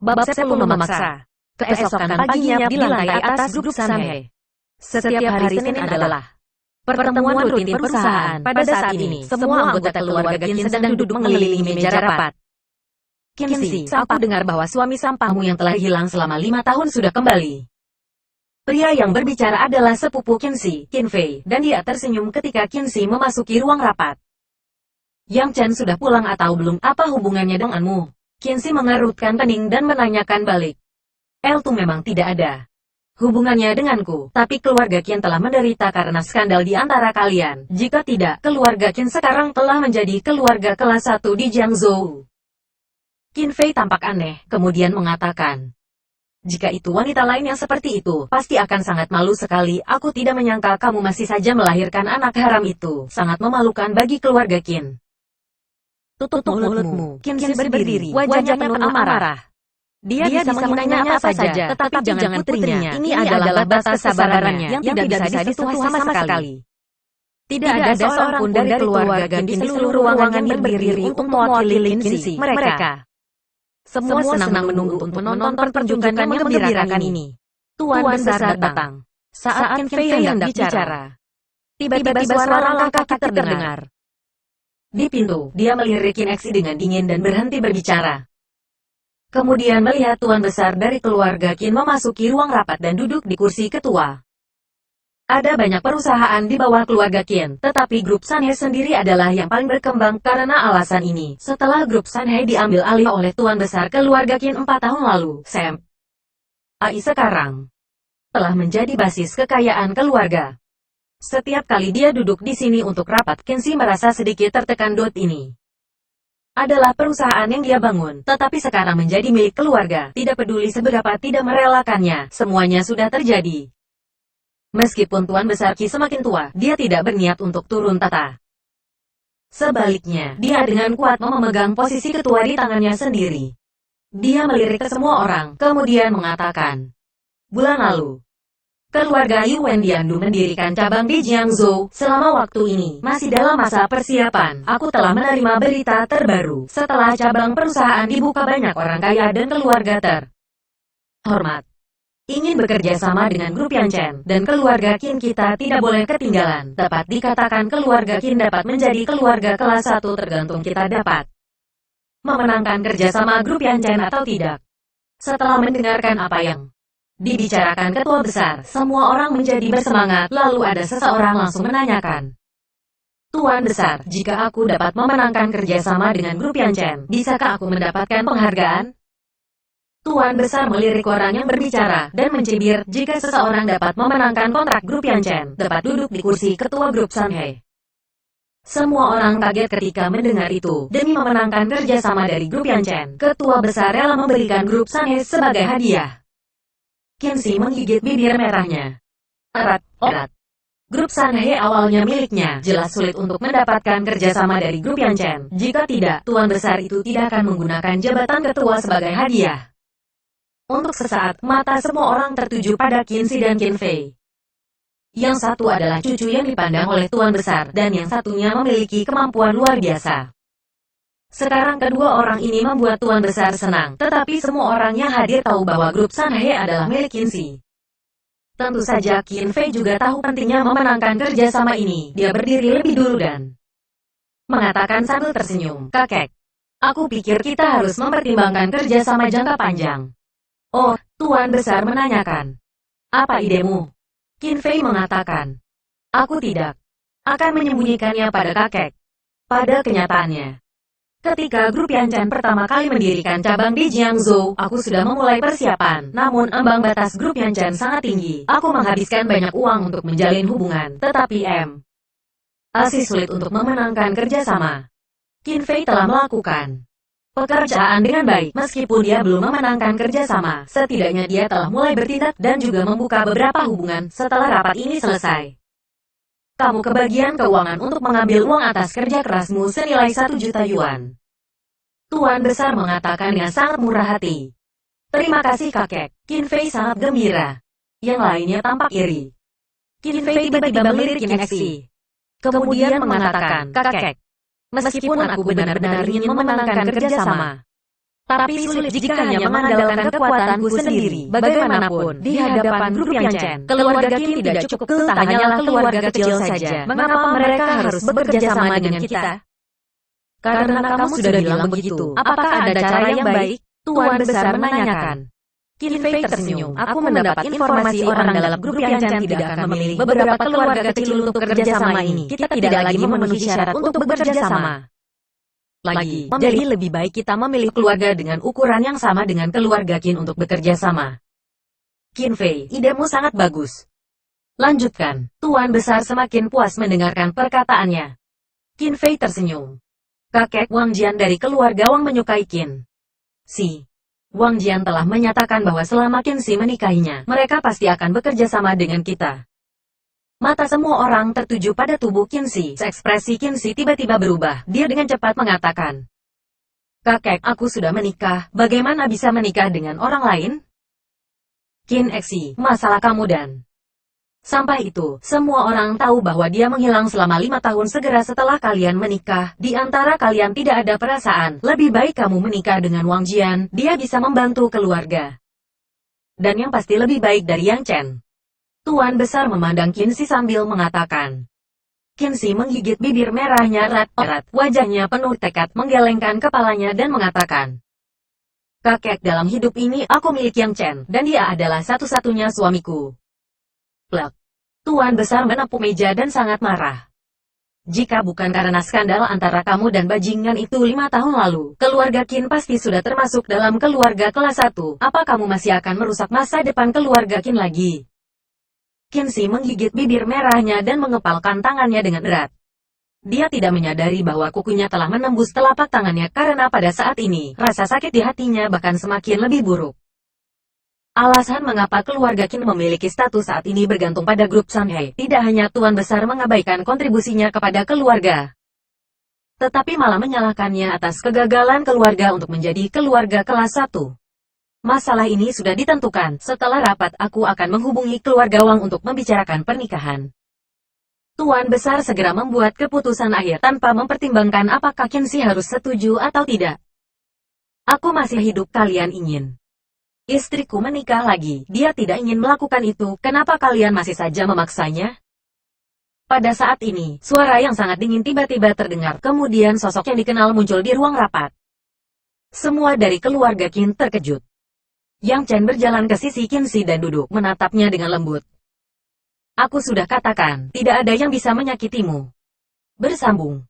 Bab 10 memaksa. Keesokan paginya di lantai atas grup Sanhe. Setiap hari Senin adalah pertemuan rutin perusahaan. Pada saat ini, semua anggota keluarga Qin sedang duduk mengelilingi meja rapat. Qinzi, aku dengar bahwa suami sampahmu yang telah hilang selama 5 tahun sudah kembali. Pria yang berbicara adalah sepupu Qinzi, Qin Fei, dan dia tersenyum ketika Qinzi memasuki ruang rapat. Yang Chen sudah pulang atau belum? Apa hubungannya denganmu? Qinzi mengerutkan kening dan menanyakan balik. Itu memang tidak ada hubungannya denganku, tapi keluarga Qin telah menderita karena skandal di antara kalian. Jika tidak, keluarga Qin sekarang telah menjadi keluarga kelas 1 di Jiangzhou. Qin Fei tampak aneh, kemudian mengatakan, jika itu wanita lain yang seperti itu, pasti akan sangat malu sekali. Aku tidak menyangka kamu masih saja melahirkan anak haram itu. Sangat memalukan bagi keluarga Qin. Tutup mulutmu. Qinzi berdiri, wajahnya penuh amarah. Dia bisa menghina apa saja, tetapi jangan putrinya. Ini adalah batas kesabarannya yang tidak bisa disentuh sama sekali. Tidak ada seorang pun dari keluarga Qin di seluruh ruangan yang berdiri untuk mewakili Qinzi. Mereka semua senang menunggu untuk menonton pertunjukan yang menggembirakan ini. Tuan besar datang. Saat Qin Fei hendak bicara, tiba-tiba suara langkah kaki terdengar. Di pintu, dia melirik Qin Exi dengan dingin dan berhenti berbicara. Kemudian melihat tuan besar dari keluarga Qin memasuki ruang rapat dan duduk di kursi ketua. Ada banyak perusahaan di bawah keluarga Qin, tetapi grup Sanhe sendiri adalah yang paling berkembang karena alasan ini. Setelah grup Sanhe diambil alih oleh tuan besar keluarga Qin 4 tahun lalu, Sam Ai sekarang telah menjadi basis kekayaan keluarga. Setiap kali dia duduk di sini untuk rapat, Qinzi merasa sedikit tertekan. Ini adalah perusahaan yang dia bangun, tetapi sekarang menjadi milik keluarga. Tidak peduli seberapa tidak merelakannya, semuanya sudah terjadi. Meskipun tuan besar Qi semakin tua, dia tidak berniat untuk turun tahta. Sebaliknya, dia dengan kuat memegang posisi ketua di tangannya sendiri. Dia melirik ke semua orang, kemudian mengatakan, bulan lalu, keluarga Yuan Diandu mendirikan cabang di Jiangzhou. Selama waktu ini, masih dalam masa persiapan, aku telah menerima berita terbaru. Setelah cabang perusahaan dibuka, banyak orang kaya dan keluarga terhormat ingin bekerja sama dengan grup Yang Chen, dan keluarga Qin kita tidak boleh ketinggalan. Dapat dikatakan keluarga Qin dapat menjadi keluarga kelas 1 tergantung kita dapat memenangkan kerjasama grup Yang Chen atau tidak. Setelah mendengarkan apa yang dibicarakan ketua besar, semua orang menjadi bersemangat. Lalu ada seseorang langsung menanyakan, Tuan besar, jika aku dapat memenangkan kerjasama dengan grup Yang Chen, bisakah aku mendapatkan penghargaan? Tuan besar melirik orang yang berbicara, dan mencibir, jika seseorang dapat memenangkan kontrak grup Yang Chen, dapat duduk di kursi ketua grup Sanhe. Semua orang kaget ketika mendengar itu. Demi memenangkan kerjasama dari grup Yang Chen, ketua besar rela memberikan grup Sanhe sebagai hadiah. Qinzi menggigit bibir merahnya. Erat. Grup Sanhe awalnya miliknya, jelas sulit untuk mendapatkan kerjasama dari grup Yang Chen. Jika tidak, tuan besar itu tidak akan menggunakan jabatan ketua sebagai hadiah. Untuk sesaat, mata semua orang tertuju pada Qinzi dan Qin Fei. Yang satu adalah cucu yang dipandang oleh tuan besar, dan yang satunya memiliki kemampuan luar biasa. Sekarang kedua orang ini membuat tuan besar senang, tetapi semua orang yang hadir tahu bahwa grup Sanhe adalah milik Qinzi. Tentu saja Qin Fei juga tahu pentingnya memenangkan kerjasama ini. Dia berdiri lebih dulu dan mengatakan sambil tersenyum, kakek, aku pikir kita harus mempertimbangkan kerjasama jangka panjang. Oh, tuan besar menanyakan, apa idemu? Qin Fei mengatakan, aku tidak akan menyembunyikannya pada kakek. Pada kenyataannya, ketika grup Yang Chen pertama kali mendirikan cabang di Jiangzhou, aku sudah memulai persiapan. Namun ambang batas grup Yang Chen sangat tinggi. Aku menghabiskan banyak uang untuk menjalin hubungan, tetapi masih sulit untuk memenangkan kerjasama. Qin Fei telah melakukan pekerjaan dengan baik, meskipun dia belum memenangkan kerjasama. Setidaknya dia telah mulai bertindak dan juga membuka beberapa hubungan. Setelah rapat ini selesai, kamu ke bagian keuangan untuk mengambil uang atas kerja kerasmu senilai 1 juta yuan. Tuan besar mengatakan dengan sangat murah hati. Terima kasih kakek. Qin Fei sangat gembira. Yang lainnya tampak iri. Qin Fei tiba-tiba melirik Qin Exi. Kemudian mengatakan, kakek, meskipun aku benar-benar ingin memenangkan kerjasama, Tapi sulit jika hanya mengandalkan kekuatanku sendiri. Bagaimanapun, di hadapan grup Yang Chen, keluarga Qin tidak cukup, tak hanyalah keluarga kecil saja. Mengapa mereka harus bekerja sama dengan kita? Karena kamu sudah bilang begitu. Apakah ada cara yang baik? Tuan Besar menanyakan. Qin Fei tersenyum. Aku mendapat informasi orang dalam grup Yang Chen tidak akan memilih beberapa keluarga kecil untuk bekerja sama ini. Kita tidak lagi memenuhi syarat untuk bekerja sama. Jadi lebih baik kita memilih keluarga dengan ukuran yang sama dengan keluarga Qin untuk bekerja sama. Qin Fei, idemu sangat bagus. Lanjutkan. Tuan Besar semakin puas mendengarkan perkataannya. Qin Fei tersenyum. Kakek Wang Jian dari keluarga Wang menyukai Qin Si. Wang Jian telah menyatakan bahwa selama Qin Si menikahinya, mereka pasti akan bekerja sama dengan kita. Mata semua orang tertuju pada tubuh Qin Si. Ekspresi Qin Si tiba-tiba berubah. Dia dengan cepat mengatakan, "Kakek, aku sudah menikah. Bagaimana bisa menikah dengan orang lain?" Qin Si, masalah kamu dan... Sampai itu, semua orang tahu bahwa dia menghilang selama 5 tahun segera setelah kalian menikah. Di antara kalian tidak ada perasaan. Lebih baik kamu menikah dengan Wang Jian. Dia bisa membantu keluarga. Dan yang pasti lebih baik dari Yang Chen. Tuan Besar memandang Qin Si sambil mengatakan. Qin Si menggigit bibir merahnya erat-erat, wajahnya penuh tekad, menggelengkan kepalanya dan mengatakan. Kakek, dalam hidup ini aku milik Yang Chen, dan dia adalah satu-satunya suamiku. Plak. Tuan Besar menepuk meja dan sangat marah. Jika bukan karena skandal antara kamu dan bajingan itu 5 tahun lalu, keluarga Qin pasti sudah termasuk dalam keluarga kelas 1. Apa kamu masih akan merusak masa depan keluarga Qin lagi? Qin Si menggigit bibir merahnya dan mengepalkan tangannya dengan erat. Dia tidak menyadari bahwa kukunya telah menembus telapak tangannya karena pada saat ini, rasa sakit di hatinya bahkan semakin lebih buruk. Alasan mengapa keluarga Qin memiliki status saat ini bergantung pada grup Sanhe. Tidak hanya Tuan Besar mengabaikan kontribusinya kepada keluarga, tetapi malah menyalahkannya atas kegagalan keluarga untuk menjadi keluarga kelas 1. Masalah ini sudah ditentukan. Setelah rapat, aku akan menghubungi keluarga Wang untuk membicarakan pernikahan. Tuan Besar segera membuat keputusan akhir tanpa mempertimbangkan apakah Qin Si harus setuju atau tidak. Aku masih hidup, kalian ingin istriku menikah lagi. Dia tidak ingin melakukan itu. Kenapa kalian masih saja memaksanya? Pada saat ini, suara yang sangat dingin tiba-tiba terdengar. Kemudian sosok yang dikenal muncul di ruang rapat. Semua dari keluarga Qin terkejut. Yang Chen berjalan ke sisi Qin Si dan duduk menatapnya dengan lembut. Aku sudah katakan, tidak ada yang bisa menyakitimu. Bersambung.